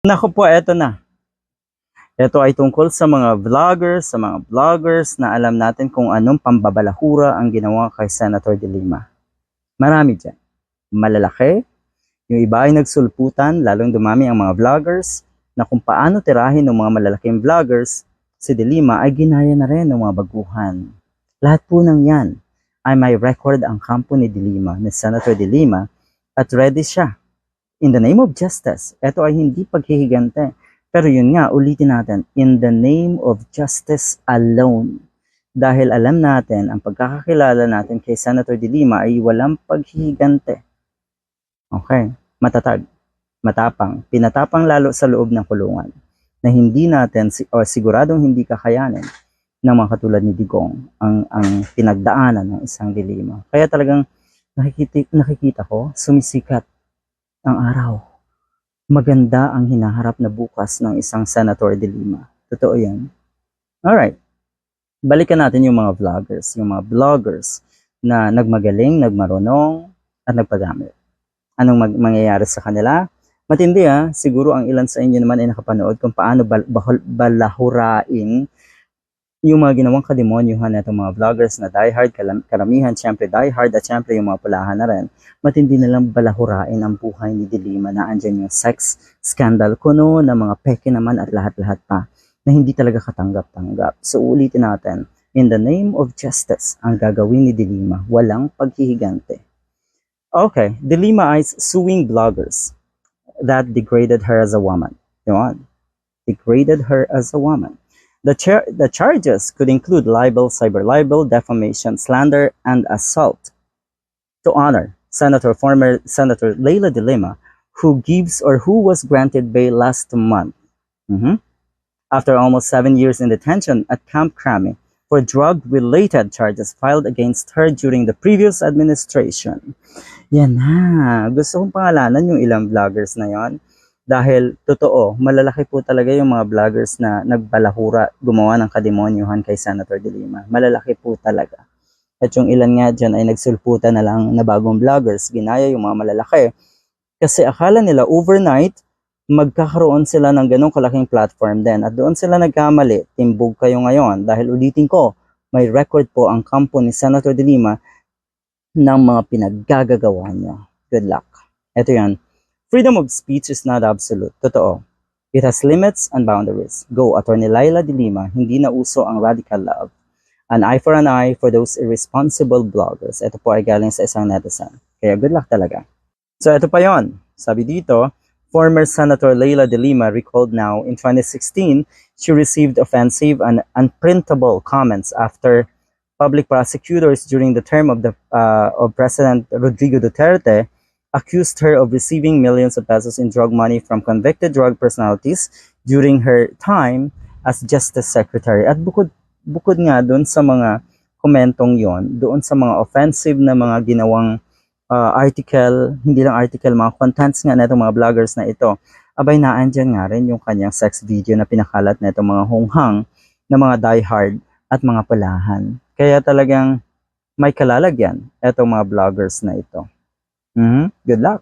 Naku po, eto na. Ito ay tungkol sa mga vloggers na alam natin kung anong pambabalahura ang ginawa kay Senator De Lima. Marami dyan. Malalaki. Yung iba ay nagsulputan, lalong dumami ang mga vloggers na kung paano tirahin ng mga malalaking vloggers, si De Lima ay ginaya na rin ng mga baguhan. Lahat po ng yan ay may record ang kampo ni De Lima, ni Senator De Lima, at ready siya. In the name of justice, ito ay hindi paghihigante. Pero yun nga, ulitin natin, in the name of justice alone. Dahil alam natin, ang pagkakakilala natin kay Senator De Lima ay walang paghihigante. Okay, matatag, matapang, pinatapang lalo sa loob ng kulungan. Na hindi natin, o siguradong hindi kakayanin ng mga katulad ni Digong ang pinagdaanan ng isang De Lima. Kaya talagang nakikita ko, sumisikat ang araw. Maganda ang hinaharap na bukas ng isang Senator De Lima. Totoo yan. Alright. Balikan natin yung mga vloggers, yung mga vloggers na nagmagaling, nagmarunong, at nagpagamit. Anong mangyayari sa kanila? Matindi ha. Siguro ang ilan sa inyo naman ay nakapanood kung paano balahurain yung mga ginawang kademonyuhan na itong mga vloggers na diehard, karamihan, syempre diehard, at syempre yung mga pulahan na rin, matindi nalang balahurain ang buhay ni De Lima na andyan yung sex scandal, kuno na mga peke naman at lahat-lahat pa na hindi talaga katanggap-tanggap. So ulitin natin, in the name of justice, ang gagawin ni De Lima, walang paghihigante. Okay, De Lima is suing bloggers that degraded her as a woman. Yun, degraded her as a woman. The charges could include libel, cyber libel, defamation, slander, and assault. To honor former Senator Leila De Lima, who was granted bail last month, after almost 7 years in detention at Camp Crame for drug-related charges filed against her during the previous administration. Yan na. Gusto kong pangalanan yung ilang vloggers na yon. Dahil totoo, malalaki po talaga yung mga vloggers na nagbalahura, gumawa ng kademonyuhan kay Senator De Lima. Malalaki po talaga. At yung ilan nga dyan ay nagsulputan na lang na bagong vloggers, ginaya yung mga malalaki. Kasi akala nila overnight, magkakaroon sila ng ganong kalaking platform din. At doon sila nagkamali, timbog kayo ngayon. Dahil ulitin ko, may record po ang kampo ni Senator De Lima ng mga pinaggagawa niya. Good luck. Ito yan. Freedom of speech is not absolute. Totoo. It has limits and boundaries. Go, Attorney Leila De Lima, hindi na uso ang radical love. An eye for an eye for those irresponsible bloggers. Ito po ay galing sa isang netizen. Kaya good luck talaga. So ito pa yon. Sabi dito, former Senator Leila De Lima recalled now in 2016, she received offensive and unprintable comments after public prosecutors during the term of President Rodrigo Duterte accused her of receiving millions of pesos in drug money from convicted drug personalities during her time as Justice Secretary. At bukod nga doon sa mga komentong yon, doon sa mga offensive na mga ginawang article, hindi lang article, mga contents nga na itong mga vloggers na ito, abay naandyan nga rin yung kanyang sex video na pinakalat na itong mga honghang na mga diehard at mga palahan. Kaya talagang may kalalagyan itong mga vloggers na ito. Good luck.